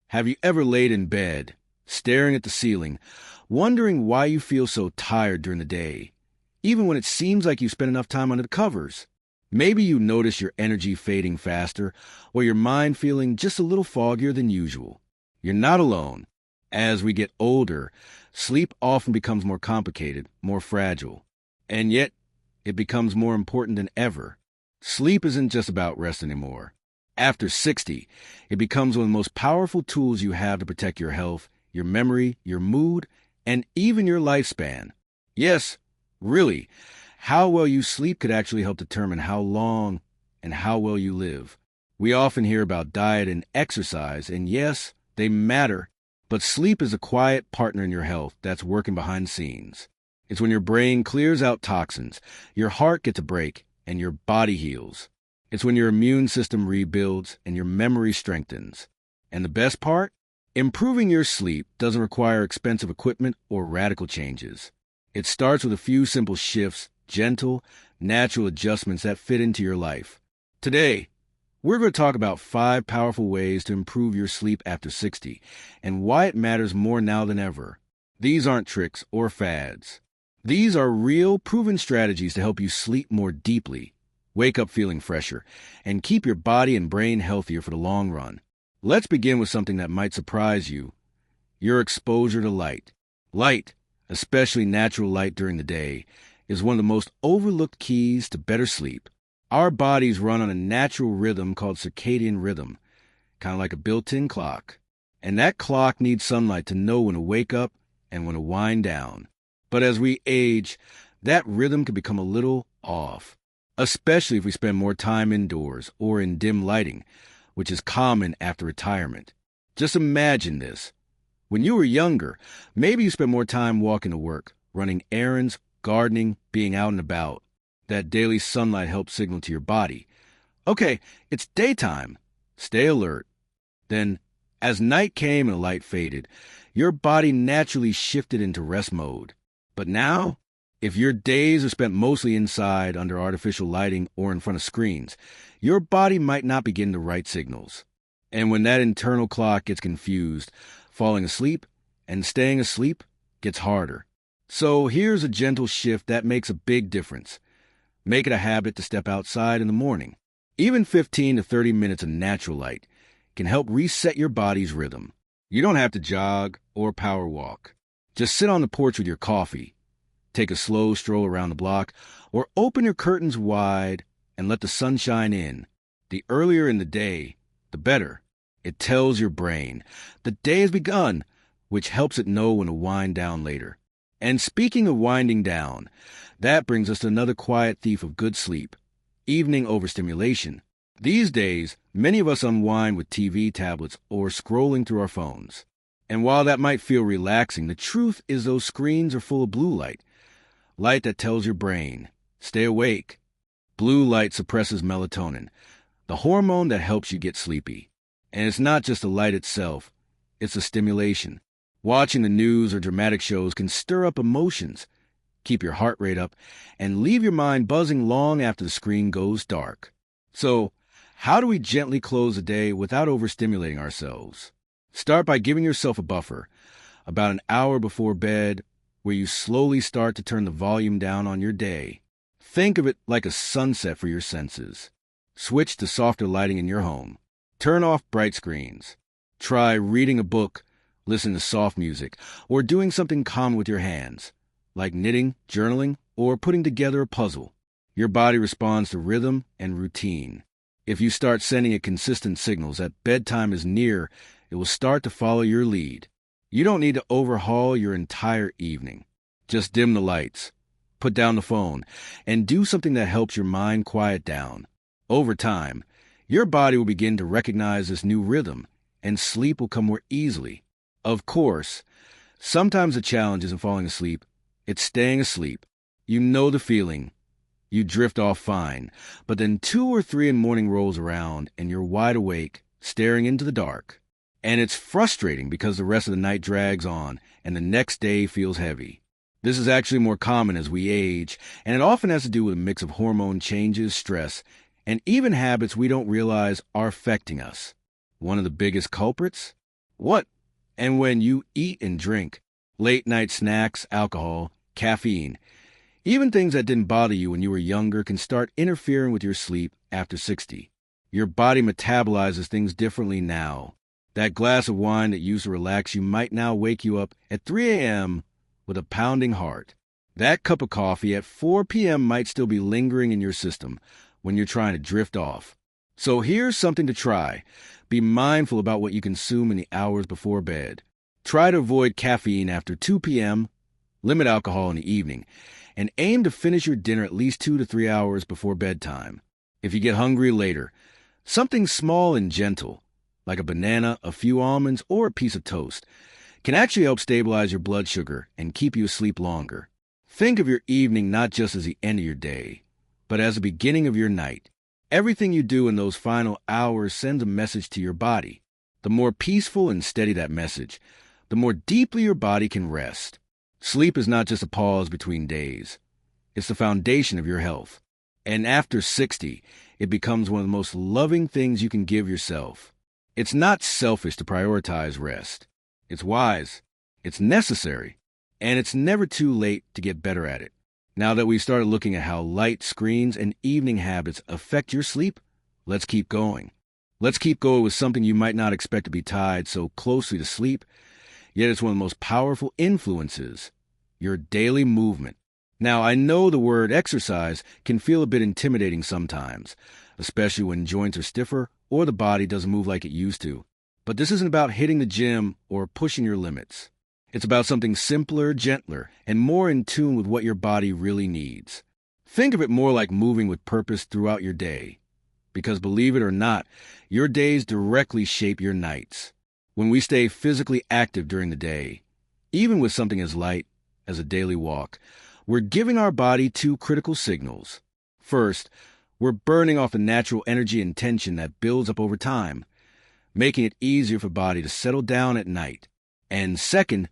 Have you ever laid in bed, staring at the ceiling, wondering why you feel so tired during the day, even when it seems like you spent enough time under the covers? Maybe you notice your energy fading faster, or your mind feeling just a little foggier than usual. You're not alone. As we get older, sleep often becomes more complicated, more fragile. And yet, it becomes more important than ever. Sleep isn't just about rest anymore. After 60, it becomes one of the most powerful tools you have to protect your health, your memory, your mood, and even your lifespan. Yes, really, how well you sleep could actually help determine how long and how well you live. We often hear about diet and exercise, and yes, they matter, but sleep is a quiet partner in your health that's working behind the scenes. It's when your brain clears out toxins, your heart gets a break, and your body heals. It's when your immune system rebuilds and your memory strengthens. And the best part? Improving your sleep doesn't require expensive equipment or radical changes. It starts with a few simple shifts, gentle, natural adjustments that fit into your life. Today, we're going to talk about 5 powerful ways to improve your sleep after 60 and why it matters more now than ever. These aren't tricks or fads. These are real, proven strategies to help you sleep more deeply, wake up feeling fresher, and keep your body and brain healthier for the long run. Let's begin with something that might surprise you: your exposure to light. Light, especially natural light during the day, is one of the most overlooked keys to better sleep. Our bodies run on a natural rhythm called circadian rhythm, kind of like a built-in clock. And that clock needs sunlight to know when to wake up and when to wind down. But as we age, that rhythm can become a little off, especially if we spend more time indoors or in dim lighting, which is common after retirement. Just imagine this. When you were younger, maybe you spent more time walking to work, running errands, gardening, being out and about. That daily sunlight helps signal to your body, okay, it's daytime. Stay alert. Then, as night came and the light faded, your body naturally shifted into rest mode. But now, if your days are spent mostly inside under artificial lighting or in front of screens, your body might not be getting the right signals. And when that internal clock gets confused, falling asleep and staying asleep gets harder. So here's a gentle shift that makes a big difference. Make it a habit to step outside in the morning. Even 15 to 30 minutes of natural light can help reset your body's rhythm. You don't have to jog or power walk. Just sit on the porch with your coffee, take a slow stroll around the block, or open your curtains wide and let the sunshine in. The earlier in the day, the better. It tells your brain the day has begun, which helps it know when to wind down later. And speaking of winding down, that brings us to another quiet thief of good sleep: evening overstimulation. These days, many of us unwind with TV, tablets, or scrolling through our phones. And while that might feel relaxing, the truth is those screens are full of blue light. Light that tells your brain, stay awake. Blue light suppresses melatonin, the hormone that helps you get sleepy. And it's not just the light itself, it's the stimulation. Watching the news or dramatic shows can stir up emotions, keep your heart rate up, and leave your mind buzzing long after the screen goes dark. So, how do we gently close the day without overstimulating ourselves? Start by giving yourself a buffer, about an hour before bed, where you slowly start to turn the volume down on your day. Think of it like a sunset for your senses. Switch to softer lighting in your home. Turn off bright screens. Try reading a book, listen to soft music, or doing something calm with your hands, like knitting, journaling, or putting together a puzzle. Your body responds to rhythm and routine. If you start sending it consistent signals that bedtime is near, it will start to follow your lead. You don't need to overhaul your entire evening. Just dim the lights, put down the phone, and do something that helps your mind quiet down. Over time, your body will begin to recognize this new rhythm, and sleep will come more easily. Of course, sometimes the challenge isn't falling asleep, it's staying asleep. You know the feeling. You drift off fine, but then 2 or 3 in the morning rolls around and you're wide awake, staring into the dark. And it's frustrating because the rest of the night drags on and the next day feels heavy. This is actually more common as we age, and it often has to do with a mix of hormone changes, stress, and even habits we don't realize are affecting us. One of the biggest culprits? What? And when you eat and drink, late night snacks, alcohol, caffeine, even things that didn't bother you when you were younger can start interfering with your sleep after 60. Your body metabolizes things differently now. That glass of wine that used to relax you might now wake you up at 3 a.m. with a pounding heart. That cup of coffee at 4 p.m. might still be lingering in your system when you're trying to drift off. So here's something to try. Be mindful about what you consume in the hours before bed. Try to avoid caffeine after 2 p.m., limit alcohol in the evening, and aim to finish your dinner at least 2 to 3 hours before bedtime. If you get hungry later, something small and gentle, like a banana, a few almonds, or a piece of toast, can actually help stabilize your blood sugar and keep you asleep longer. Think of your evening not just as the end of your day, but as the beginning of your night. Everything you do in those final hours sends a message to your body. The more peaceful and steady that message, the more deeply your body can rest. Sleep is not just a pause between days. It's the foundation of your health. And after 60, it becomes one of the most loving things you can give yourself. It's not selfish to prioritize rest. It's wise, it's necessary, and it's never too late to get better at it. Now that we've started looking at how light, screens, and evening habits affect your sleep, let's keep going. Let's keep going with something you might not expect to be tied so closely to sleep, yet it's one of the most powerful influences, your daily movement. Now, I know the word exercise can feel a bit intimidating sometimes, especially when joints are stiffer or the body doesn't move like it used to. But this isn't about hitting the gym or pushing your limits. It's about something simpler, gentler, and more in tune with what your body really needs. Think of it more like moving with purpose throughout your day. Because believe it or not, your days directly shape your nights. When we stay physically active during the day, even with something as light as a daily walk, we're giving our body two critical signals. First, we're burning off the natural energy and tension that builds up over time, making it easier for the body to settle down at night. And second,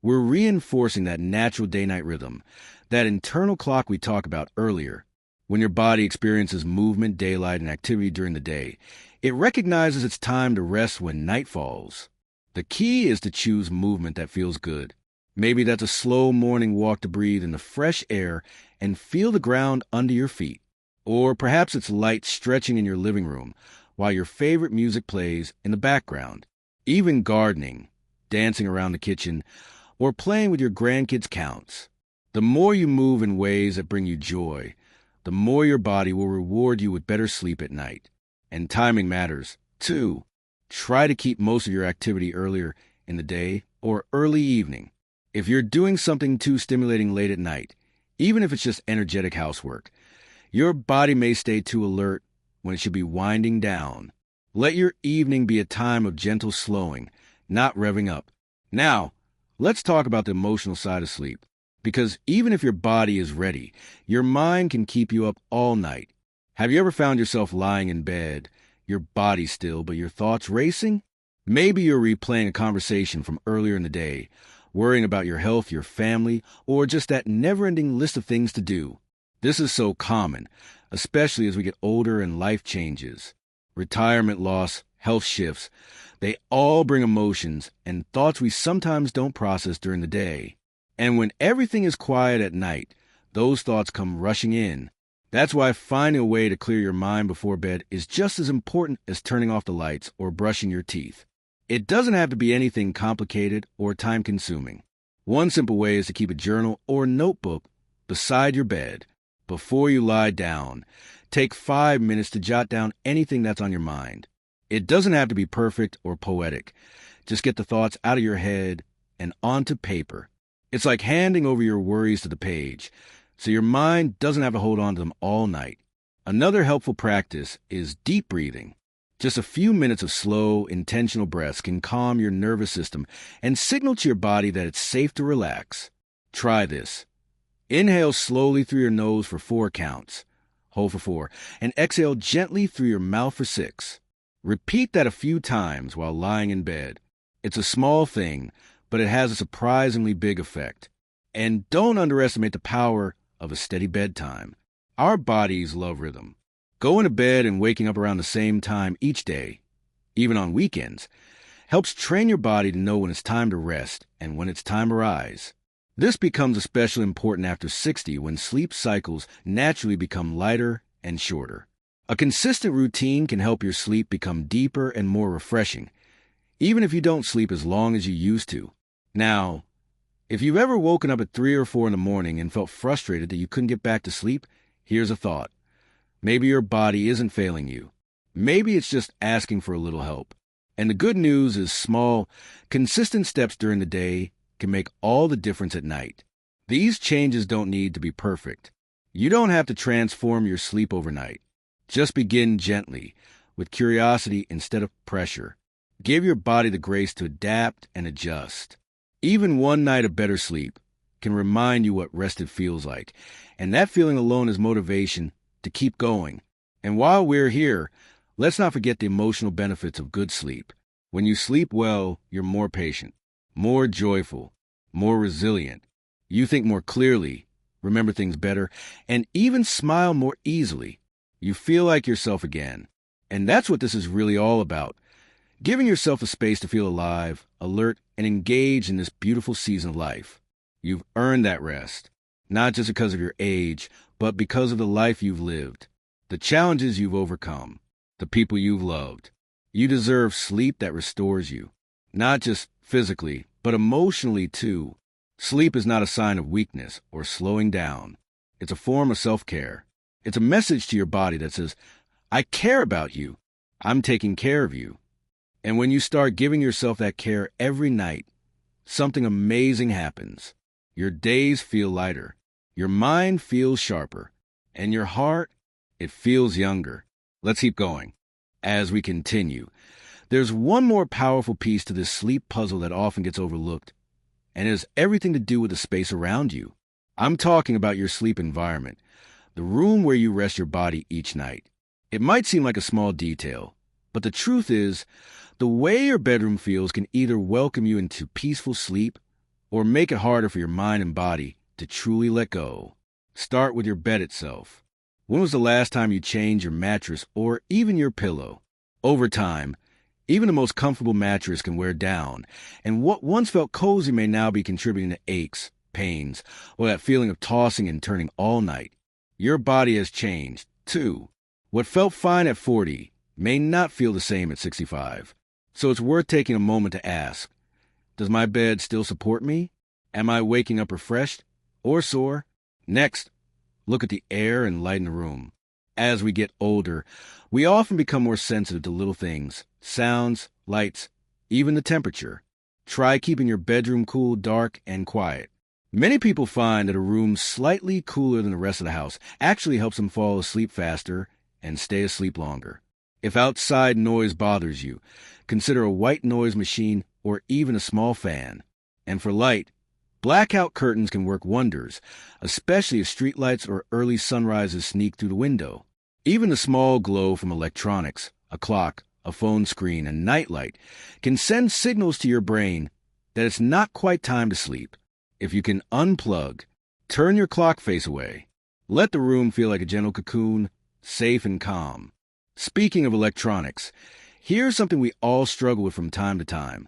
we're reinforcing that natural day-night rhythm, that internal clock we talked about earlier. When your body experiences movement, daylight, and activity during the day, it recognizes it's time to rest when night falls. The key is to choose movement that feels good. Maybe that's a slow morning walk to breathe in the fresh air and feel the ground under your feet. Or perhaps it's light stretching in your living room while your favorite music plays in the background. Even gardening, dancing around the kitchen, or playing with your grandkids counts. The more you move in ways that bring you joy, the more your body will reward you with better sleep at night. And timing matters, too. Try to keep most of your activity earlier in the day or early evening. If you're doing something too stimulating late at night, even if it's just energetic housework, your body may stay too alert when it should be winding down. Let your evening be a time of gentle slowing, not revving up. Now, let's talk about the emotional side of sleep. Because even if your body is ready, your mind can keep you up all night. Have you ever found yourself lying in bed, your body still, but your thoughts racing? Maybe you're replaying a conversation from earlier in the day, worrying about your health, your family, or just that never-ending list of things to do. This is so common, especially as we get older and life changes. Retirement loss, health shifts, they all bring emotions and thoughts we sometimes don't process during the day. And when everything is quiet at night, those thoughts come rushing in. That's why finding a way to clear your mind before bed is just as important as turning off the lights or brushing your teeth. It doesn't have to be anything complicated or time-consuming. One simple way is to keep a journal or notebook beside your bed. Before you lie down, take 5 minutes to jot down anything that's on your mind. It doesn't have to be perfect or poetic. Just get the thoughts out of your head and onto paper. It's like handing over your worries to the page, so your mind doesn't have to hold on to them all night. Another helpful practice is deep breathing. Just a few minutes of slow, intentional breaths can calm your nervous system and signal to your body that it's safe to relax. Try this. Inhale slowly through your nose for 4 counts. Hold for 4, and exhale gently through your mouth for 6. Repeat that a few times while lying in bed. It's a small thing, but it has a surprisingly big effect. And don't underestimate the power of a steady bedtime. Our bodies love rhythm. Going to bed and waking up around the same time each day, even on weekends, helps train your body to know when it's time to rest and when it's time to rise. This becomes especially important after 60 when sleep cycles naturally become lighter and shorter. A consistent routine can help your sleep become deeper and more refreshing, even if you don't sleep as long as you used to. Now, if you've ever woken up at 3 or 4 in the morning and felt frustrated that you couldn't get back to sleep, here's a thought. Maybe your body isn't failing you. Maybe it's just asking for a little help. And the good news is small, consistent steps during the day can make all the difference at night. These changes don't need to be perfect. You don't have to transform your sleep overnight. Just begin gently, with curiosity instead of pressure. Give your body the grace to adapt and adjust. Even one night of better sleep can remind you what rested feels like, and that feeling alone is motivation to keep going. And while we're here, let's not forget the emotional benefits of good sleep. When you sleep well, you're more patient, more joyful, more resilient. You think more clearly, remember things better, and even smile more easily. You feel like yourself again. And that's what this is really all about. Giving yourself a space to feel alive, alert, and engaged in this beautiful season of life. You've earned that rest, not just because of your age, but because of the life you've lived, the challenges you've overcome, the people you've loved. You deserve sleep that restores you, not just physically, but emotionally too. Sleep is not a sign of weakness or slowing down. It's a form of self-care. It's a message to your body that says, I care about you. I'm taking care of you. And when you start giving yourself that care every night, something amazing happens. Your days feel lighter. Your mind feels sharper. And your heart, it feels younger. Let's keep going. As we continue, there's one more powerful piece to this sleep puzzle that often gets overlooked, and it has everything to do with the space around you. I'm talking about your sleep environment, the room where you rest your body each night. It might seem like a small detail, but the truth is, the way your bedroom feels can either welcome you into peaceful sleep or make it harder for your mind and body to truly let go. Start with your bed itself. When was the last time you changed your mattress or even your pillow? Over time, even the most comfortable mattress can wear down, and what once felt cozy may now be contributing to aches, pains, or that feeling of tossing and turning all night. Your body has changed, too. What felt fine at 40 may not feel the same at 65. So it's worth taking a moment to ask, does my bed still support me? Am I waking up refreshed or sore? Next, look at the air and light in the room. As we get older, we often become more sensitive to little things, sounds, lights, even the temperature. Try keeping your bedroom cool, dark, and quiet. Many people find that a room slightly cooler than the rest of the house actually helps them fall asleep faster and stay asleep longer. If outside noise bothers you, consider a white noise machine or even a small fan. And for light, blackout curtains can work wonders, especially if streetlights or early sunrises sneak through the window. Even the small glow from electronics, a clock, a phone screen, and nightlight can send signals to your brain that it's not quite time to sleep. If you can unplug, turn your clock face away. Let the room feel like a gentle cocoon, safe and calm. Speaking of electronics, here's something we all struggle with from time to time.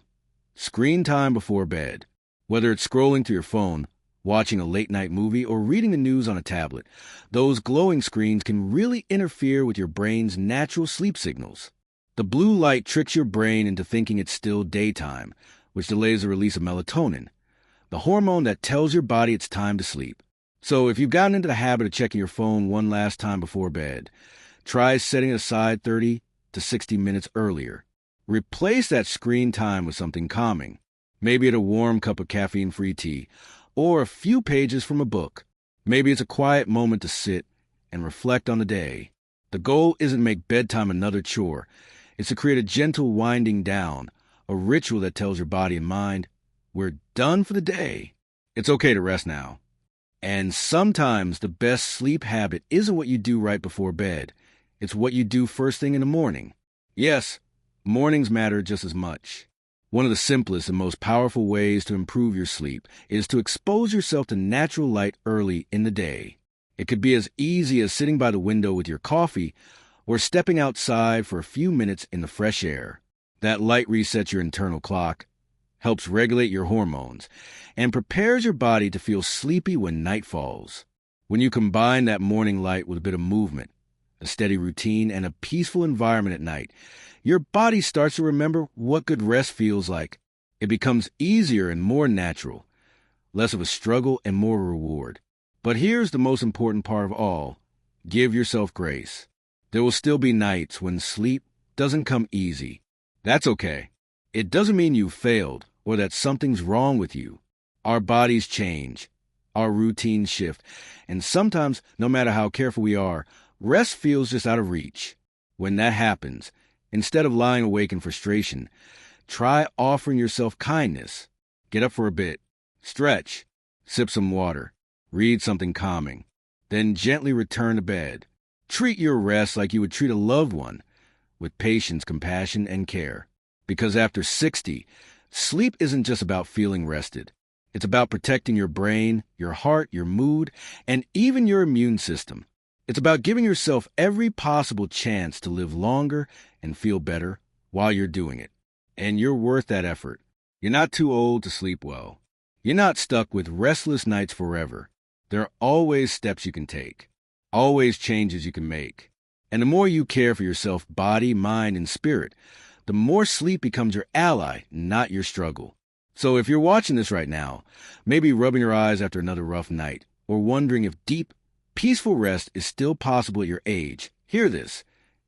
Screen time before bed. Whether it's scrolling through your phone, watching a late-night movie, or reading the news on a tablet, those glowing screens can really interfere with your brain's natural sleep signals. The blue light tricks your brain into thinking it's still daytime, which delays the release of melatonin, the hormone that tells your body it's time to sleep. So if you've gotten into the habit of checking your phone one last time before bed, try setting it aside 30 to 60 minutes earlier. Replace that screen time with something calming. Maybe it's a warm cup of caffeine-free tea, or a few pages from a book. Maybe it's a quiet moment to sit and reflect on the day. The goal isn't to make bedtime another chore. It's to create a gentle winding down, a ritual that tells your body and mind, we're done for the day. It's okay to rest now. And sometimes the best sleep habit isn't what you do right before bed. It's what you do first thing in the morning. Yes, mornings matter just as much. One of the simplest and most powerful ways to improve your sleep is to expose yourself to natural light early in the day. It could be as easy as sitting by the window with your coffee or stepping outside for a few minutes in the fresh air. That light resets your internal clock, helps regulate your hormones, and prepares your body to feel sleepy when night falls. When you combine that morning light with a bit of movement, a steady routine, and a peaceful environment at night, your body starts to remember what good rest feels like. It becomes easier and more natural, less of a struggle and more reward. But here's the most important part of all. Give yourself grace. There will still be nights when sleep doesn't come easy. That's okay. It doesn't mean you failed or that something's wrong with you. Our bodies change, our routines shift, and sometimes, no matter how careful we are, rest feels just out of reach. When that happens, instead of lying awake in frustration, try offering yourself kindness. Get up for a bit, stretch, sip some water, read something calming, then gently return to bed. Treat your rest like you would treat a loved one, with patience, compassion, and care. Because after 60, sleep isn't just about feeling rested. It's about protecting your brain, your heart, your mood, and even your immune system. It's about giving yourself every possible chance to live longer and feel better while you're doing it. And you're worth that effort. You're not too old to sleep well. You're not stuck with restless nights forever. There are always steps you can take, always changes you can make. And the more you care for yourself, body, mind, and spirit, the more sleep becomes your ally, not your struggle. So if you're watching this right now, maybe rubbing your eyes after another rough night, or wondering if deep, peaceful rest is still possible at your age, hear this.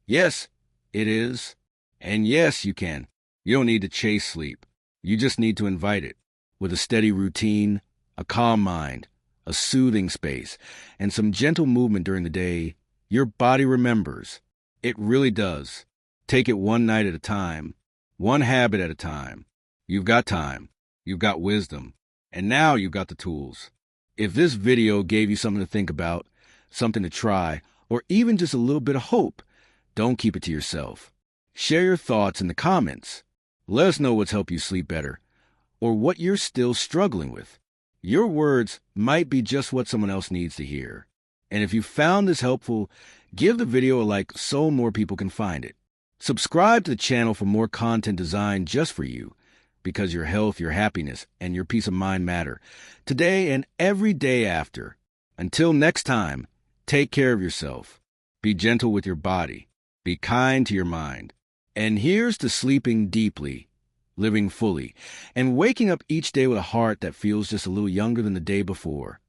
Yes, it is. And yes, you can. You don't need to chase sleep. You just need to invite it. With a steady routine, a calm mind, a soothing space, and some gentle movement during the day, your body remembers. It really does. Take it one night at a time, one habit at a time. You've got time. You've got wisdom. And now you've got the tools. If this video gave you something to think about, something to try, or even just a little bit of hope, don't keep it to yourself. Share your thoughts in the comments. Let us know what's helped you sleep better, or what you're still struggling with. Your words might be just what someone else needs to hear. And if you found this helpful, give the video a like so more people can find it. Subscribe to the channel for more content designed just for you, because your health, your happiness, and your peace of mind matter, today and every day after. Until next time, take care of yourself. Be gentle with your body. Be kind to your mind. And here's to sleeping deeply, living fully, and waking up each day with a heart that feels just a little younger than the day before.